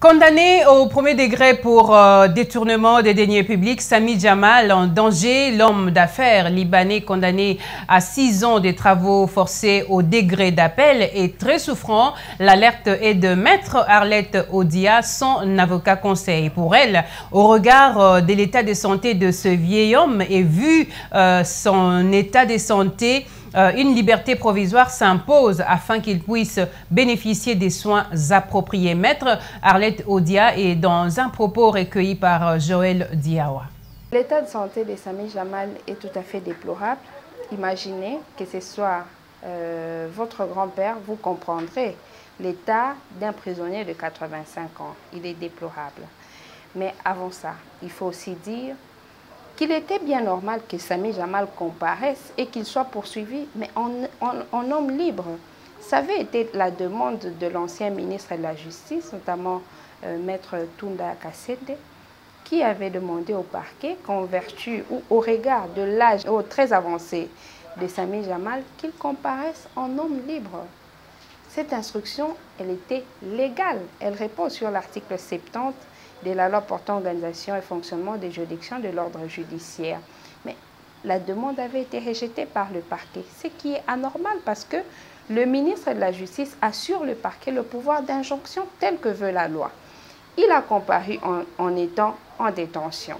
Condamné au premier degré pour détournement des deniers publics, Sami Jamal en danger, l'homme d'affaires libanais condamné à 6 ans de travaux forcés au degré d'appel est très souffrant. L'alerte est de Maître Arlette Odia, son avocat conseil. Pour elle, au regard de l'état de santé de ce vieil homme et vu son état de santé, une liberté provisoire s'impose afin qu'il puisse bénéficier des soins appropriés. Maître Arlette Odia est dans un propos recueilli par Joël Diawa. L'état de santé de Sami Jamal est tout à fait déplorable. Imaginez que ce soit votre grand-père, vous comprendrez l'état d'un prisonnier de 85 ans. Il est déplorable. Mais avant ça, il faut aussi dire qu'il était bien normal que Sami Jamal comparaisse et qu'il soit poursuivi, mais en homme libre. Ça avait été la demande de l'ancien ministre de la Justice, notamment Maître Tunda Kassede, qui avait demandé au parquet qu'en vertu ou au regard de l'âge très avancé de Sami Jamal, qu'il comparaisse en homme libre. Cette instruction, elle était légale. Elle répond sur l'article 70 de la loi portant organisation et fonctionnement des juridictions de l'ordre judiciaire. Mais la demande avait été rejetée par le parquet, ce qui est anormal parce que le ministre de la Justice assure le parquet le pouvoir d'injonction tel que veut la loi. Il a comparu en étant en détention.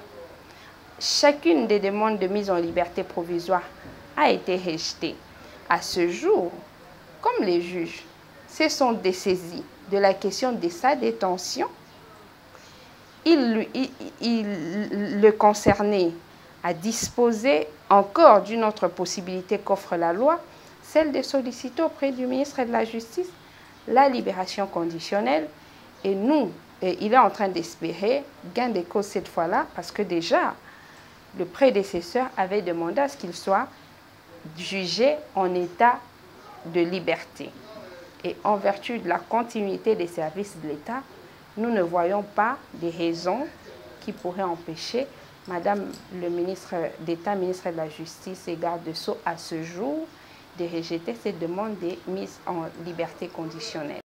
Chacune des demandes de mise en liberté provisoire a été rejetée. À ce jour, comme les juges se sont dessaisis de la question de sa détention, le concerné a disposé encore d'une autre possibilité qu'offre la loi, celle de solliciter auprès du ministre de la Justice la libération conditionnelle. Et il est en train d'espérer gain de cause cette fois-là, parce que déjà, le prédécesseur avait demandé à ce qu'il soit jugé en état de liberté. Et en vertu de la continuité des services de l'État, nous ne voyons pas des raisons qui pourraient empêcher Madame le ministre d'État, ministre de la Justice et garde de Sceaux à ce jour de rejeter cette demande de mise en liberté conditionnelle.